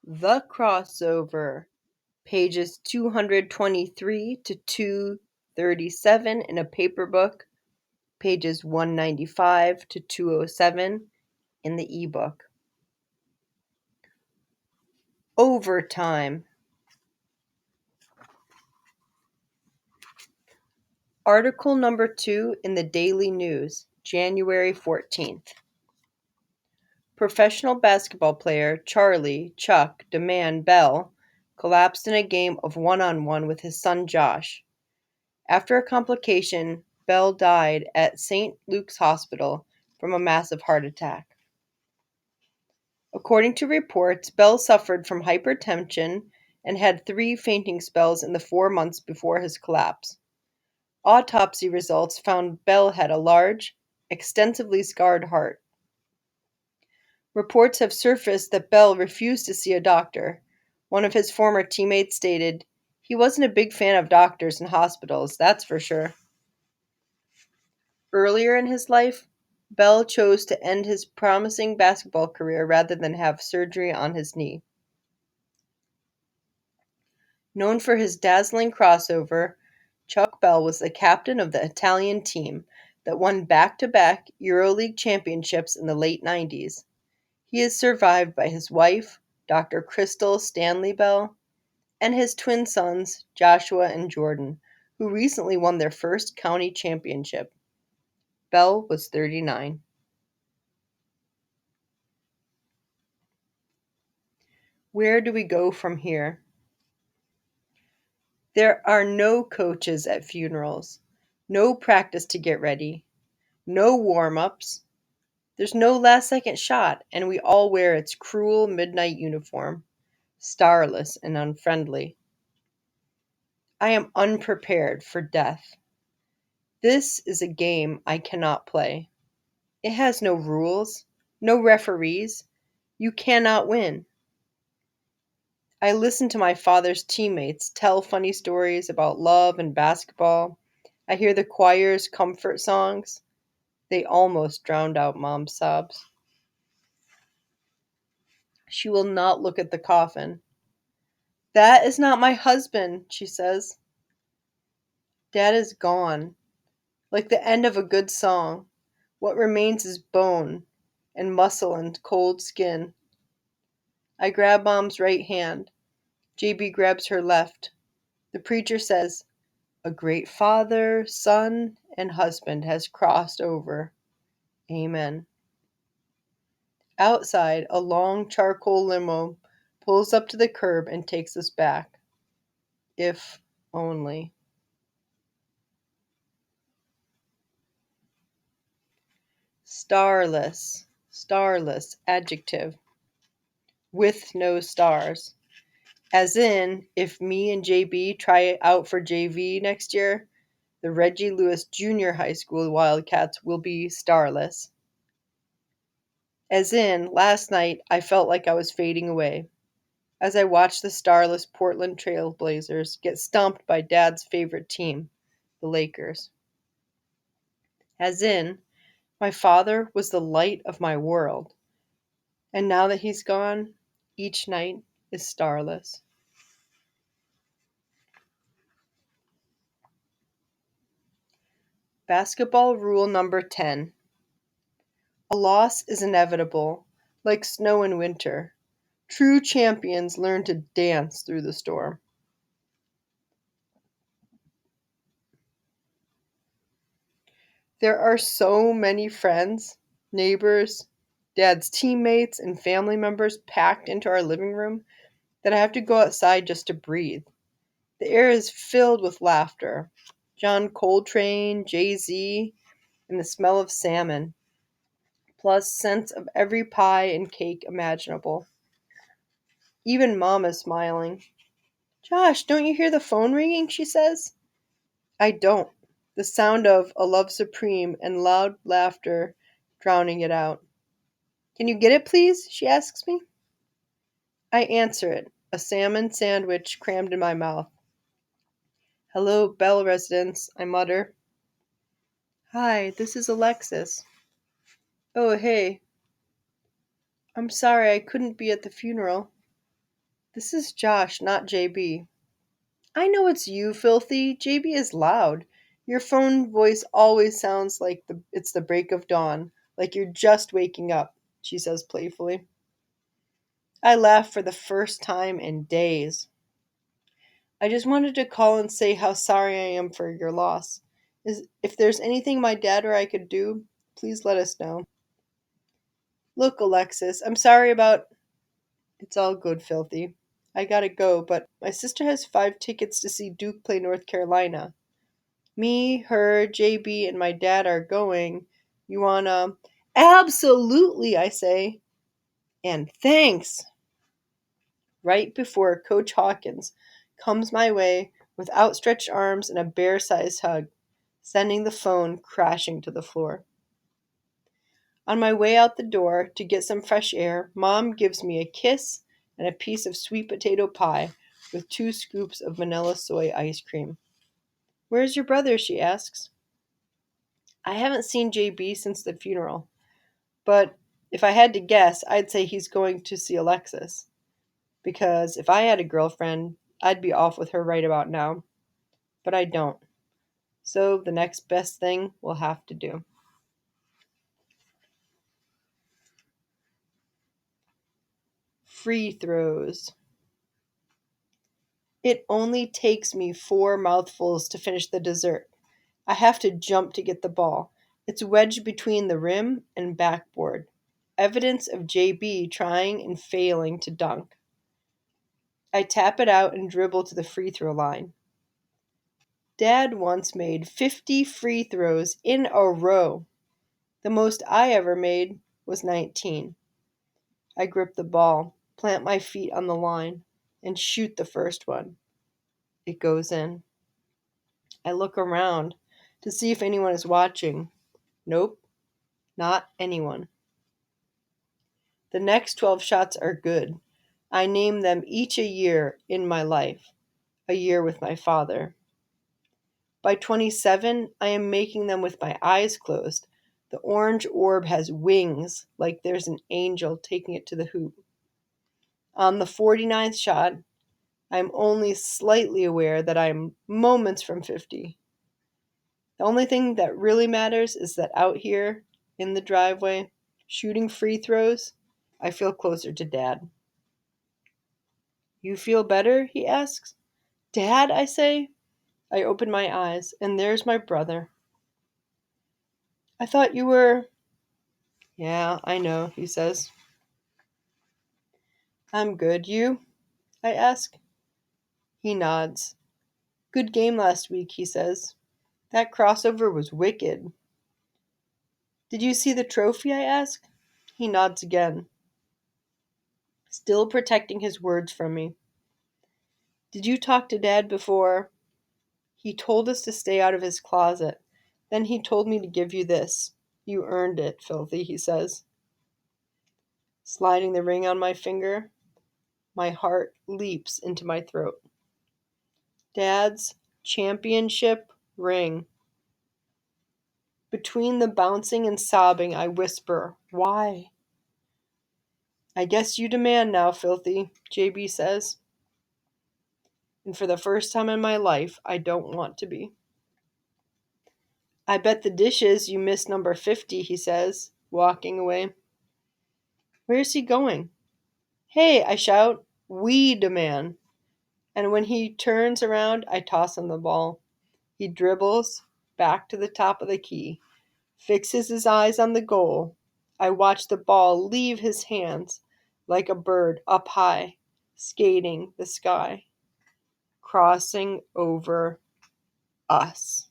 The Crossover, pages 223 to 237 in a paper book, pages 195 to 207 in the ebook. Overtime. Article number 2 in the Daily News, January 14th. Professional basketball player Charlie "Chuck" DeMann Bell collapsed in a game of one-on-one with his son Josh. After a complication, Bell died at St. Luke's Hospital from a massive heart attack. According to reports, Bell suffered from hypertension and had 3 fainting spells in the 4 months before his collapse. Autopsy results found Bell had a large, extensively scarred heart. Reports have surfaced that Bell refused to see a doctor. One of his former teammates stated, "He wasn't a big fan of doctors and hospitals, that's for sure." Earlier in his life, Bell chose to end his promising basketball career rather than have surgery on his knee. Known for his dazzling crossover, Chuck Bell was the captain of the Italian team that won back-to-back EuroLeague championships in the late 90s. He is survived by his wife, Dr. Crystal Stanley Bell, and his twin sons, Joshua and Jordan, who recently won their first county championship. Bell was 39. Where do we go from here? There are no coaches at funerals, no practice to get ready, no warm-ups. There's no last-second shot, and we all wear its cruel midnight uniform, starless and unfriendly. I am unprepared for death. This is a game I cannot play. It has no rules, no referees. You cannot win. I listen to my father's teammates tell funny stories about love and basketball. I hear the choir's comfort songs. They almost drowned out Mom's sobs. She will not look at the coffin. "That is not my husband," she says. Dad is gone. Like the end of a good song. What remains is bone and muscle and cold skin. I grab Mom's right hand. JB grabs her left. The preacher says, "A great father, son, and husband has crossed over. Amen." Outside, a long charcoal limo pulls up to the curb and takes us back. If only. Starless. Starless, adjective. With no stars. As in, if me and JB try out for JV next year, the Reggie Lewis Junior High School Wildcats will be starless. As in, last night I felt like I was fading away as I watched the starless Portland Trail Blazers get stomped by Dad's favorite team, the Lakers. As in, my father was the light of my world, and now that he's gone, each night is starless. Basketball rule number 10. A loss is inevitable, like snow in winter. True champions learn to dance through the storm. There are so many friends, neighbors, Dad's teammates, and family members packed into our living room that I have to go outside just to breathe. The air is filled with laughter. John Coltrane, Jay-Z, and the smell of salmon, plus scents of every pie and cake imaginable. Even Mom is smiling. "Josh, don't you hear the phone ringing?" she says. I don't. The sound of "A Love Supreme" and loud laughter drowning it out. "Can you get it, please?" she asks me. I answer it, a salmon sandwich crammed in my mouth. "Hello, Bell residence," I mutter. "Hi, this is Alexis." "Oh, hey. I'm sorry I couldn't be at the funeral." This is Josh, not JB. I know it's you, Filthy. JB is loud. Your phone voice always sounds like it's the break of dawn, like you're just waking up, she says playfully. I laugh for the first time in days. I just wanted to call and say how sorry I am for your loss. If there's anything my dad or I could do, please let us know. Look, Alexis, I'm sorry about. It's all good, Filthy. I gotta go, but my sister has 5 tickets to see Duke play North Carolina. Me, her, JB, and my dad are going. You wanna. Absolutely, I say. And thanks! Right before Coach Hawkins comes my way with outstretched arms and a bear sized hug, sending the phone crashing to the floor. On my way out the door to get some fresh air, Mom gives me a kiss and a piece of sweet potato pie with 2 scoops of vanilla soy ice cream. Where's your brother? She asks. I haven't seen JB since the funeral, but if I had to guess, I'd say he's going to see Alexis. Because if I had a girlfriend, I'd be off with her right about now. But I don't. So the next best thing we'll have to do. Free throws. It only takes me 4 mouthfuls to finish the dessert. I have to jump to get the ball. It's wedged between the rim and backboard. Evidence of JB trying and failing to dunk. I tap it out and dribble to the free throw line. Dad once made 50 free throws in a row. The most I ever made was 19. I grip the ball, plant my feet on the line, and shoot the first one. It goes in. I look around to see if anyone is watching. Nope, not anyone. The next 12 shots are good. I name them each a year in my life, a year with my father. By 27, I am making them with my eyes closed. The orange orb has wings, like there's an angel taking it to the hoop. On the 49th shot, I'm only slightly aware that I'm moments from 50. The only thing that really matters is that out here in the driveway, shooting free throws, I feel closer to Dad. You feel better? He asks. Dad, I say. I open my eyes, and there's my brother. I thought you were. Yeah, I know, he says. I'm good. You? I ask. He nods. Good game last week, he says. That crossover was wicked. Did you see the trophy? I ask. He nods again, still protecting his words from me. Did you talk to Dad before? He told us to stay out of his closet. Then he told me to give you this. You earned it, Filthy, he says. Sliding the ring on my finger, my heart leaps into my throat. Dad's championship ring. Between the bouncing and sobbing, I whisper, Why? I guess you demand now, Filthy, JB says. And for the first time in my life, I don't want to be. I bet the dishes you missed number 50, he says, walking away. Where's he going? Hey, I shout, we demand. And when he turns around, I toss him the ball. He dribbles back to the top of the key, fixes his eyes on the goal. I watch the ball leave his hands like a bird up high, skating the sky, crossing over us.